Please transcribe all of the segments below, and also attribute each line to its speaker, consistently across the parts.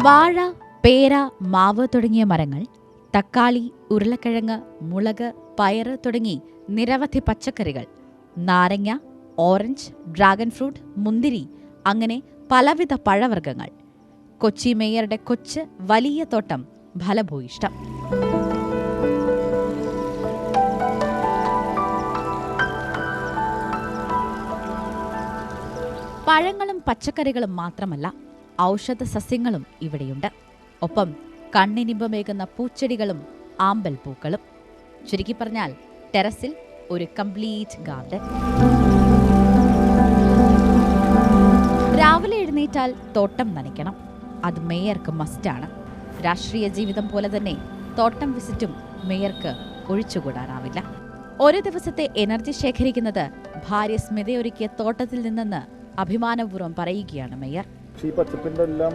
Speaker 1: വാഴ, പേര, മാവ് തുടങ്ങിയ മരങ്ങൾ, തക്കാളി, ഉരുളക്കിഴങ്ങ്, മുളക്, പയറ് തുടങ്ങി നിരവധി പച്ചക്കറികൾ, നാരങ്ങ, ഓറഞ്ച്, ഡ്രാഗൺ ഫ്രൂട്ട്, മുന്തിരി, അങ്ങനെ പലവിധ പഴവർഗ്ഗങ്ങൾ. കൊച്ചി മേയറുടെ കൊച്ച് വലിയ തോട്ടം ഫലഭൂയിഷ്ടം. പഴങ്ങളും പച്ചക്കറികളും മാത്രമല്ല, ഔഷധ സസ്യങ്ങളും ഇവിടെയുണ്ട്. ഒപ്പം കണ്ണിനിമ്പമേകുന്ന പൂച്ചെടികളും ആമ്പൽ പൂക്കളും. ചുരുക്കി പറഞ്ഞാൽ ടെറസിൽ ഒരു കംപ്ലീറ്റ് ഗാർഡൻ. രാവിലെ എഴുന്നേറ്റാൽ തോട്ടം നനയ്ക്കണം. അത് മേയർക്ക് മസ്റ്റാണ്. രാഷ്ട്രീയ ജീവിതം പോലെ തന്നെ തോട്ടം വിസിറ്റും മേയർക്ക് ഒഴിച്ചുകൂടാനാവില്ല. ഒരു ദിവസത്തെ എനർജി ശേഖരിക്കുന്നത് ഭാര്യ സ്മിതയൊരുക്കിയ തോട്ടത്തിൽ നിന്നെന്ന് അഭിമാനപൂർവ്വം പറയുകയാണ് മേയർ.
Speaker 2: ഈ പച്ചപ്പിൻ്റെ എല്ലാം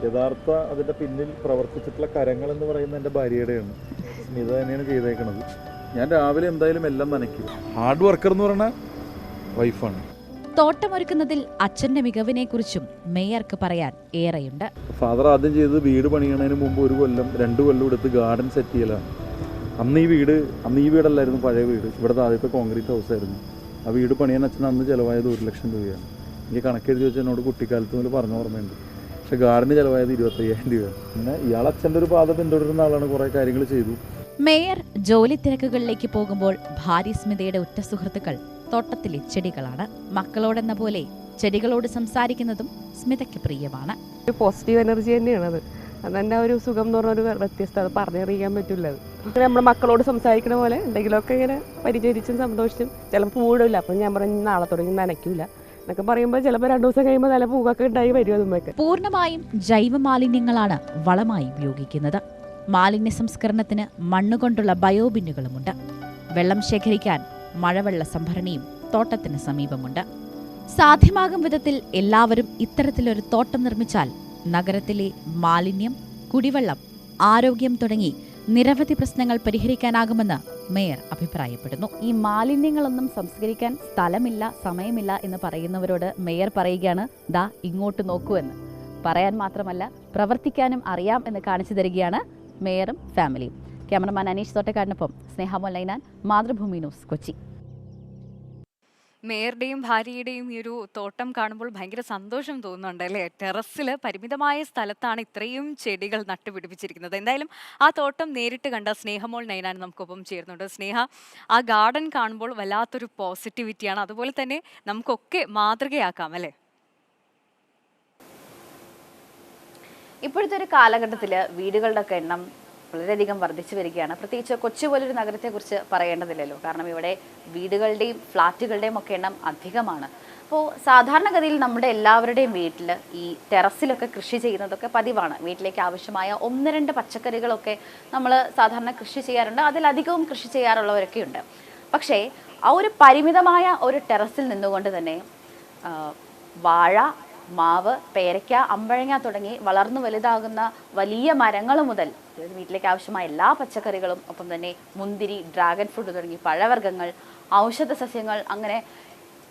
Speaker 2: യഥാർത്ഥ അതിൻ്റെ പിന്നിൽ പ്രവർത്തിച്ചിട്ടുള്ള കരങ്ങൾ എന്ന് പറയുന്നത് എൻ്റെ ഭാര്യയുടെയാണ്. സ്മിത തന്നെയാണ് ചെയ്തേക്കുന്നത്. ഞാൻ രാവിലെ എന്തായാലും എല്ലാം നനയ്ക്കും. ഹാർഡ് വർക്കർ എന്ന് പറയുന്ന വൈഫാണ്.
Speaker 1: തോട്ടമൊരുക്കുന്നതിൽ അച്ഛൻ്റെ മികവിനെക്കുറിച്ചും മേയർക്ക് പറയാൻ ഏറെയുണ്ട്.
Speaker 2: ഫാദർ ആദ്യം ചെയ്തത് വീട് പണിയണതിന് മുമ്പ് 1-2 കൊല്ലം എടുത്ത് ഗാർഡൻ സെറ്റ് ചെയ്യലാണ്. അന്ന് ഈ വീടല്ലായിരുന്നു പഴയ വീട്. ഇവിടുത്തെ ആദ്യത്തെ കോൺക്രീറ്റ് ഹൗസായിരുന്നു. ആ വീട് പണിയാൻ അച്ഛൻ അന്ന് ചിലവായത് 1 ലക്ഷം രൂപയാണ്. എനിക്ക് കണക്കെഴുതി വെച്ച് എന്നോട് കുട്ടിക്കാലത്ത് മുതൽ പറഞ്ഞ ഓർമ്മയുണ്ട്. പക്ഷെ ഗാർഡന് ചിലവായത് 25,000 രൂപയാണ്. പിന്നെ ഇയാൾ അച്ഛൻ്റെ ഒരു പാത പിന്തുടരുന്ന ആളാണ്. കുറേ കാര്യങ്ങൾ ചെയ്തു.
Speaker 1: മേയർ ജോലി തിരക്കുകളിലേക്ക് പോകുമ്പോൾ ഭാര്യ സ്മിതയുടെ ഉറ്റ സുഹൃത്തുക്കൾ തോട്ടത്തിലെ ചെടികളാണ്. മക്കളോടെന്ന പോലെ ചെടികളോട് സംസാരിക്കുന്നതും സ്മിതയ്ക്ക് പ്രിയമാണ്.
Speaker 3: ഒരു പോസിറ്റീവ് എനർജി തന്നെയാണത്. അതെൻ്റെ ഒരു സുഖം എന്ന് പറഞ്ഞൊരു വ്യത്യസ്തത, അത് പറഞ്ഞറിയിക്കാൻ പറ്റില്ല. അത് അങ്ങനെ നമ്മുടെ മക്കളോട് സംസാരിക്കുന്ന പോലെ എന്തെങ്കിലുമൊക്കെ ഇങ്ങനെ പരിചരിച്ചും സന്തോഷിച്ചും. ചിലപ്പോൾ പൂവിടില്ല, അപ്പം ഞാൻ പറഞ്ഞു നാളെ തുടങ്ങി നനയ്ക്കില്ല എന്നൊക്കെ പറയുമ്പോൾ ചിലപ്പോൾ 2 ദിവസം കഴിയുമ്പോൾ നല്ല പൂവൊക്കെ ഉണ്ടായി വരും. അതുമൊക്കെ
Speaker 1: പൂർണ്ണമായും ജൈവ മാലിന്യങ്ങളാണ് വളമായി ഉപയോഗിക്കുന്നത്. മാലിന്യ സംസ്കരണത്തിന് മണ്ണുകൊണ്ടുള്ള ബയോബിന്നുകളുമുണ്ട്. വെള്ളം ശേഖരിക്കാൻ മഴവെള്ള സംഭരണിയും തോട്ടത്തിന് സമീപമുണ്ട്. സാധ്യമാകും വിധത്തിൽ എല്ലാവരും ഇത്തരത്തിലൊരു തോട്ടം നിർമ്മിച്ചാൽ നഗരത്തിലെ മാലിന്യം, കുടിവെള്ളം, ആരോഗ്യം തുടങ്ങി നിരവധി പ്രശ്നങ്ങൾ പരിഹരിക്കാനാകുമെന്ന് മേയർ അഭിപ്രായപ്പെടുന്നു. ഈ മാലിന്യങ്ങളൊന്നും സംസ്കരിക്കാൻ സ്ഥലമില്ല, സമയമില്ല എന്ന് പറയുന്നവരോട് മേയർ പറയുകയാണ്, ദാ ഇങ്ങോട്ട് നോക്കൂ എന്ന്. പറയാൻ മാത്രമല്ല പ്രവർത്തിക്കാനും അറിയാം എന്ന് കാണിച്ചു തരികയാണ് മേയറും ഫാമിലിയും. ക്യാമറമാൻ അനീഷ് തോട്ടക്കാടിനൊപ്പം സ്നേഹമോൾ നൈനാൻ, മാതൃഭൂമി ന്യൂസ്, കൊച്ചി.
Speaker 4: മേയറുടെയും ഭാര്യയുടെയും ഈ ഒരു തോട്ടം കാണുമ്പോൾ ഭയങ്കര സന്തോഷം തോന്നുന്നുണ്ട് അല്ലേ? ടെറസിൽ പരിമിതമായ സ്ഥലത്താണ് ഇത്രയും ചെടികൾ നട്ടുപിടിപ്പിച്ചിരിക്കുന്നത്. എന്തായാലും ആ തോട്ടം നേരിട്ട് കണ്ട സ്നേഹമോൾ നൈനാൻ നമുക്കൊപ്പം ചേർന്നുണ്ട്. സ്നേഹ, ആ ഗാർഡൻ കാണുമ്പോൾ വല്ലാത്തൊരു പോസിറ്റിവിറ്റിയാണ്. അതുപോലെ തന്നെ നമുക്കൊക്കെ മാതൃകയാക്കാം അല്ലേ?
Speaker 5: ഇപ്പോഴത്തെ ഒരു കാലഘട്ടത്തിൽ വീടുകളുടെ ഒക്കെ എണ്ണം വളരെയധികം വർദ്ധിച്ചു വരികയാണ്. പ്രത്യേകിച്ച് കൊച്ചി പോലൊരു നഗരത്തെക്കുറിച്ച് പറയേണ്ടതില്ലല്ലോ. കാരണം ഇവിടെ വീടുകളുടെയും ഫ്ലാറ്റുകളുടെയും ഒക്കെ എണ്ണം അധികമാണ്. അപ്പോൾ സാധാരണഗതിയിൽ നമ്മുടെ എല്ലാവരുടെയും വീട്ടിൽ ഈ ടെറസിലൊക്കെ കൃഷി ചെയ്യുന്നതൊക്കെ പതിവാണ്. വീട്ടിലേക്ക് ആവശ്യമായ 1-2 പച്ചക്കറികളൊക്കെ നമ്മൾ സാധാരണ കൃഷി ചെയ്യാറുണ്ട്. അതിലധികവും കൃഷി ചെയ്യാറുള്ളവരൊക്കെ ഉണ്ട്. പക്ഷേ ആ ഒരു പരിമിതമായ ഒരു ടെറസിൽ നിന്നുകൊണ്ട് തന്നെ വാഴ, മാവ്, പേരയ്ക്ക, അമ്പഴങ്ങ തുടങ്ങി വളർന്നു വലുതാകുന്ന വലിയ മരങ്ങൾ മുതൽ വീട്ടിലേക്ക് ആവശ്യമായ എല്ലാ പച്ചക്കറികളും, ഒപ്പം തന്നെ മുന്തിരി, ഡ്രാഗൺ ഫ്രൂട്ട് തുടങ്ങി പഴവർഗ്ഗങ്ങൾ, ഔഷധ സസ്യങ്ങൾ, അങ്ങനെ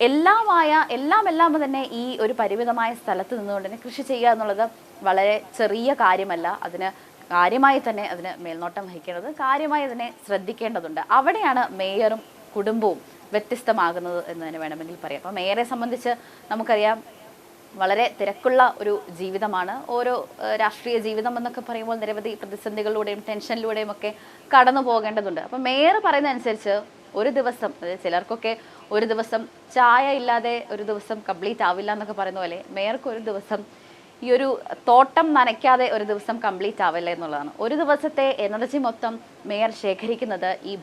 Speaker 5: എല്ലാം തന്നെ ഈ ഒരു പരിമിതമായ സ്ഥലത്ത് നിന്നുകൊണ്ട് തന്നെ കൃഷി ചെയ്യുക എന്നുള്ളത് വളരെ ചെറിയ കാര്യമല്ല. അതിന് കാര്യമായി തന്നെ അതിന് മേൽനോട്ടം വഹിക്കേണ്ടത്, കാര്യമായി അതിനെ ശ്രദ്ധിക്കേണ്ടതുണ്ട്. അവിടെയാണ് മേയറും കുടുംബവും വ്യത്യസ്തമാകുന്നത് എന്ന് തന്നെ വേണമെങ്കിൽ പറയാം. അപ്പോൾ മേയറെ സംബന്ധിച്ച് നമുക്കറിയാം, വളരെ തിരക്കുള്ള ഒരു ജീവിതമാണ്. ഓരോ രാഷ്ട്രീയ ജീവിതം എന്നൊക്കെ പറയുമ്പോൾ നിരവധി പ്രതിസന്ധികളിലൂടെയും ടെൻഷനിലൂടെയും ഒക്കെ കടന്നു പോകേണ്ടതുണ്ട്. അപ്പം മേയർ പറയുന്ന അനുസരിച്ച് ഒരു ദിവസം, അതായത് ചിലർക്കൊക്കെ ഒരു ദിവസം ചായ ഇല്ലാതെ ഒരു ദിവസം കംപ്ലീറ്റ് ആവില്ല എന്നൊക്കെ പറയുന്ന പോലെ മേയർക്ക് ഒരു ദിവസം ഈ ഒരു തോട്ടം നനയ്ക്കാതെ ഒരു ദിവസം കംപ്ലീറ്റ് ആവില്ല എന്നുള്ളതാണ്. ഒരു ദിവസത്തെ എനർജി മൊത്തം മേയർ ശേഖരിക്കുന്നത് ഈ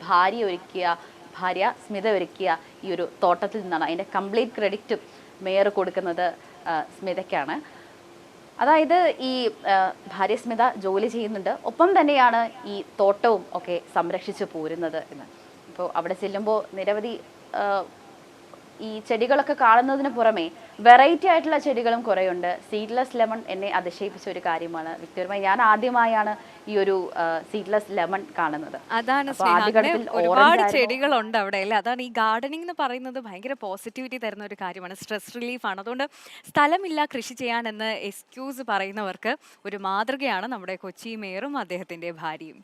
Speaker 5: ഭാര്യ സ്മിത ഒരുക്കിയ ഈ ഒരു തോട്ടത്തിൽ നിന്നാണ്. അതിൻ്റെ കംപ്ലീറ്റ് ക്രെഡിറ്റും മേയർ കൊടുക്കുന്നത് സ്മിതയ്ക്കാണ്. അതായത് ഈ ഭാര്യ സ്മിത ജോലി ചെയ്യുന്നുണ്ട്, ഒപ്പം തന്നെയാണ് ഈ തോട്ടവും ഒക്കെ സംരക്ഷിച്ചു പോരുന്നത് എന്ന്. ഇപ്പോൾ അവിടെ ചെല്ലുമ്പോൾ നിരവധി ഈ ചെടികളൊക്കെ കാണുന്നതിന് പുറമെ വെറൈറ്റി ആയിട്ടുള്ള ചെടികളും കുറേയുണ്ട്. സീഡ്ലെസ് ലെമൺ എന്നെ അതിശയിപ്പിച്ച ഒരു കാര്യമാണ് വിക്ടോറിയ. ഞാൻ ആദ്യമായാണ് ഈ ഒരു സീഡ്ലെസ് ലെമൺ കാണുന്നത്.
Speaker 4: അതാണ്
Speaker 5: അപ്പൊ
Speaker 4: സ്നേഹ.
Speaker 5: ആദ്യ
Speaker 4: അങ്ങനെ
Speaker 5: ഘട്ടത്തിൽ
Speaker 4: ഒരുപാട്
Speaker 5: ഓറഞ്ച് ആയിരുന്നു.
Speaker 4: ചെടികളുണ്ട് അവിടെ അല്ലേ. അതാണ് ഈ ഗാർഡനിങ് എന്ന് പറയുന്നത് ഭയങ്കര പോസിറ്റിവിറ്റി തരുന്ന ഒരു കാര്യമാണ്, സ്ട്രെസ് റിലീഫാണ്. അതുകൊണ്ട് സ്ഥലമില്ല കൃഷി ചെയ്യാൻ എന്ന് എക്സ്ക്യൂസ് പറയുന്നവർക്ക് ഒരു മാതൃകയാണ് നമ്മുടെ കൊച്ചി മേയറും അദ്ദേഹത്തിന്റെ ഭാര്യയും.